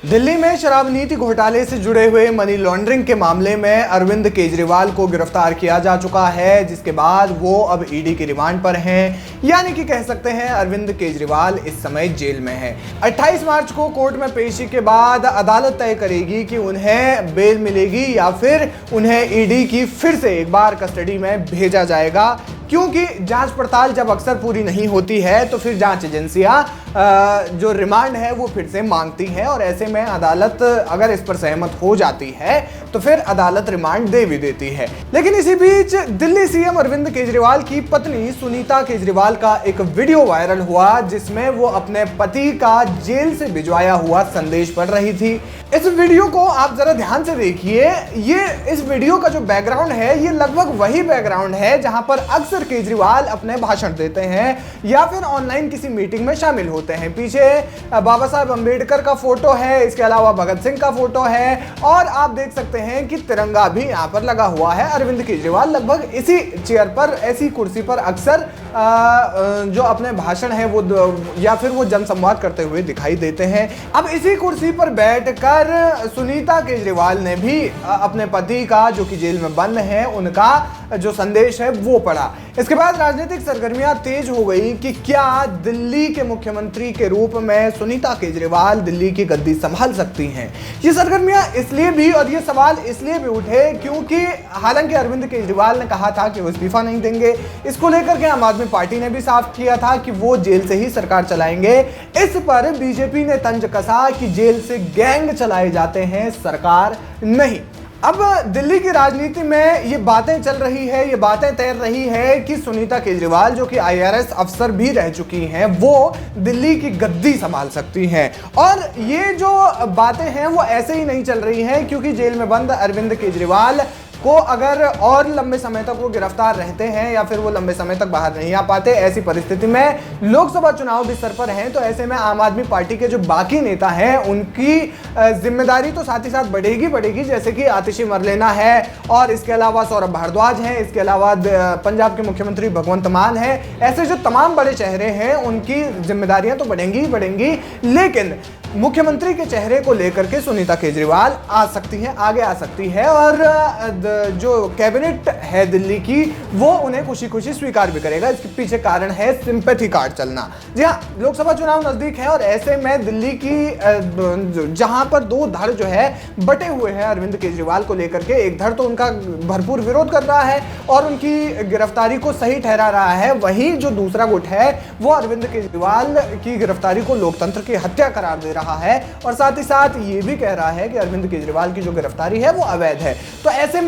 दिल्ली में शराब नीति घोटाले से जुड़े हुए मनी लॉन्ड्रिंग के मामले में अरविंद केजरीवाल को गिरफ्तार किया जा चुका है, जिसके बाद वो अब ईडी की रिमांड पर हैं। यानी कि कह सकते हैं अरविंद केजरीवाल इस समय जेल में है। 28 मार्च को कोर्ट में पेशी के बाद अदालत तय करेगी कि उन्हें बेल मिलेगी या फिर उन्हें ईडी की फिर से एक बार कस्टडी में भेजा जाएगा, क्योंकि जांच पड़ताल जब अक्सर पूरी नहीं होती है तो फिर जांच एजेंसियां जो रिमांड है वो फिर से मांगती हैं और ऐसे में अदालत अगर इस पर सहमत हो जाती है तो फिर अदालत रिमांड दे भी देती है। लेकिन इसी बीच दिल्ली सीएम अरविंद केजरीवाल की पत्नी सुनीता केजरीवाल का एक वीडियो वायरल हुआ, जिसमें वो अपने पति का जेल से भिजवाया हुआ संदेश पढ़ रही थी। इस वीडियो को आप जरा ध्यान से देखिए। इस वीडियो का जो बैकग्राउंड है ये लगभग वही बैकग्राउंड है जहां पर अक्सर केजरीवाल अपने भाषण देते हैं या फिर ऑनलाइन किसी मीटिंग में शामिल होते हैं। पीछे बाबा साहब अंबेडकर का फोटो है, इसके अलावा भगत सिंह का फोटो है और आप देख सकते हैं कि तिरंगा भी यहां पर लगा हुआ है। अरविंद केजरीवाल लगभग इसी चेयर पर, ऐसी कुर्सी पर अक्सर जो अपने भाषण है वो या फिर वो जनसंवाद करते हुए दिखाई देते हैं। अब इसी कुर्सी पर बैठकर सुनीता केजरीवाल ने भी अपने पति का, जो कि जेल में बंद है, उनका जो संदेश है वो पढ़ा। इसके बाद राजनीतिक सरगर्मियां तेज हो गई कि क्या दिल्ली के मुख्यमंत्री के रूप में सुनीता केजरीवाल दिल्ली की गद्दी संभाल सकती हैं। ये सरगर्मियां इसलिए भी और ये सवाल इसलिए भी उठे क्योंकि हालांकि अरविंद केजरीवाल ने कहा था कि वो इस्तीफा नहीं देंगे। इसको लेकर के आम आदमी पार्टी ने भी साफ किया था कि वो जेल से ही सरकार चलाएंगे। इस पर बीजेपी ने तंज कसा कि जेल से गैंग चलाए जाते हैं, सरकार नहीं। अब दिल्ली की राजनीति में ये बातें चल रही है, ये बातें तैर रही है कि सुनीता केजरीवाल, जो कि आईआरएस अफसर भी रह चुकी हैं, वो दिल्ली की गद्दी संभाल सकती हैं। और ये जो बातें हैं वो ऐसे ही नहीं चल रही हैं, क्योंकि जेल में बंद अरविंद केजरीवाल को अगर और लंबे समय तक वो गिरफ्तार रहते हैं या फिर वो लंबे समय तक बाहर नहीं आ पाते, ऐसी परिस्थिति में लोकसभा चुनाव भी सर पर हैं, तो ऐसे में आम आदमी पार्टी के जो बाकी नेता हैं उनकी जिम्मेदारी तो साथ ही साथ बढ़ेगी, जैसे कि आतिशी मरलेना है और इसके अलावा सौरभ भारद्वाज हैं, इसके अलावा पंजाब के मुख्यमंत्री भगवंत मान हैं। ऐसे जो तमाम बड़े चेहरे हैं उनकी जिम्मेदारियां तो बढ़ेंगी, लेकिन मुख्यमंत्री के चेहरे को लेकर के सुनीता केजरीवाल आ सकती हैं, आगे आ सकती है और जो कैबिनेट है दिल्ली की वो उन्हें खुशी खुशी स्वीकार भी करेगा। इसके पीछे कारण है सिंपैथी कार्ड चलना। जी हाँ, लोकसभा चुनाव नजदीक है और ऐसे में दिल्ली की जहां पर दो धड़ जो है बटे हुए हैं अरविंद केजरीवाल को लेकर के, एक धड़ तो उनका भरपूर विरोध कर रहा है और उनकी गिरफ्तारी को सही ठहरा रहा है, वहीं जो दूसरा गुट है वो अरविंद केजरीवाल की गिरफ्तारी को लोकतंत्र की हत्या करार दे रहा है और साथ ही साथ ये भी कह रहा है कि अरविंद केजरीवाल की जो गिरफ्तारी है वो अवैध है। तो ऐसे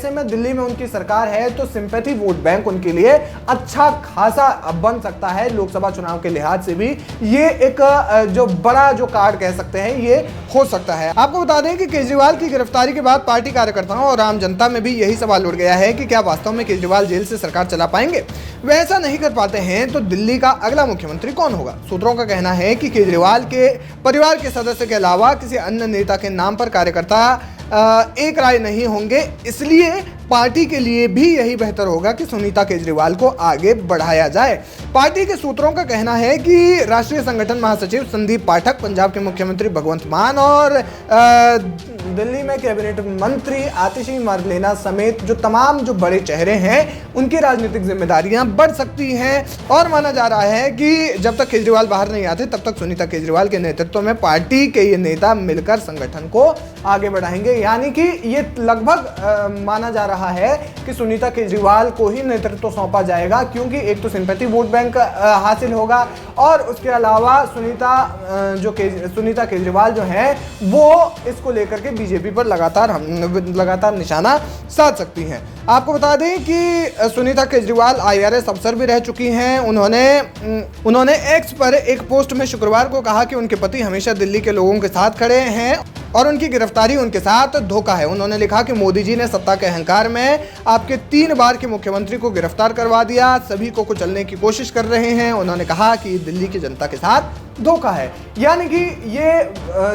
में दिल्ली में उनकी सरकार है तो सिंपैथी वोट बैंक उनके लिए अच्छा खासा बन सकता है। लोकसभा चुनाव के लिहाज से भी ये एक जो बड़ा जो कार्ड कह सकते हैं ये हो सकता है। आपको बता दें कि केजरीवाल की गिरफ्तारी के बाद पार्टी कार्यकर्ताओं और आम जनता में भी यही सवाल उठ गया है कि क्या वास्तव में केजरीवाल जेल से सरकार चला पाएंगे। वे ऐसा नहीं कर पाते हैं तो दिल्ली का अगला मुख्यमंत्री कौन होगा। सूत्रों का कहना है कि केजरीवाल के परिवार के सदस्य के अलावा किसी अन्य नेता के नाम पर कार्यकर्ता एक राय नहीं होंगे, इसलिए पार्टी के लिए भी यही बेहतर होगा कि सुनीता केजरीवाल को आगे बढ़ाया जाए। पार्टी के सूत्रों का कहना है कि राष्ट्रीय संगठन महासचिव संदीप पाठक, पंजाब के मुख्यमंत्री भगवंत मान और दिल्ली में कैबिनेट मंत्री आतिशी मरलेना समेत जो तमाम जो बड़े चेहरे हैं उनकी राजनीतिक जिम्मेदारियां बढ़ सकती हैं और माना जा रहा है कि जब तक केजरीवाल बाहर नहीं आते तब तक सुनीता केजरीवाल के नेतृत्व में पार्टी के ये नेता मिलकर संगठन को आगे बढ़ाएंगे। यानी कि ये लगभग माना जा रहा है कि सुनीता केजरीवाल को ही नेतृत्व सौंपा जाएगा, क्योंकि एक तो सिंपैथी वोट बैंक हासिल होगा और उसके अलावा सुनीता केजरीवाल जो है वो इसको लेकर के बीजेपी पर लगातार निशाना साध सकती हैं। आपको बता दें कि सुनीता केजरीवाल आईआरएस अफसर भी रह चुकी हैं। उन्होंने एक्स पर एक पोस्ट में शुक्रवार को कहा कि उनके पति हमेशा दिल्ली के लोगों के साथ खड़े हैं और उनकी गिरफ्तारी उनके साथ धोखा है। उन्होंने लिखा कि मोदी जी ने सत्ता के अहंकार में आपके 3 बार के मुख्यमंत्री को गिरफ्तार करवा दिया, सभी को कुचलने की कोशिश कर रहे हैं। उन्होंने कहा कि दिल्ली की जनता के साथ धोखा है। यानी कि ये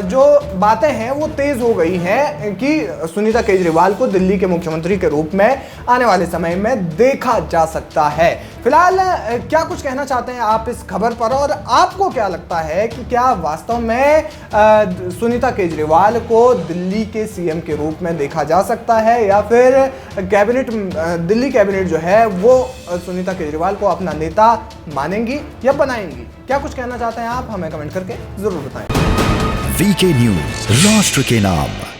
जो बातें हैं वो तेज हो गई हैं कि सुनीता केजरीवाल को दिल्ली के मुख्यमंत्री के रूप में आने वाले समय में देखा जा सकता है। फिलहाल क्या कुछ कहना चाहते हैं आप इस खबर पर, और आपको क्या लगता है कि क्या वास्तव में सुनीता केजरीवाल को दिल्ली के सीएम के रूप में देखा जा सकता है, या फिर दिल्ली कैबिनेट जो है वो सुनीता केजरीवाल को अपना नेता मानेंगी या बनाएंगी? क्या कुछ कहना चाहते हैं आप, हमें कमेंट करके जरूर बताएं। वीके न्यूज, राष्ट्र के नाम।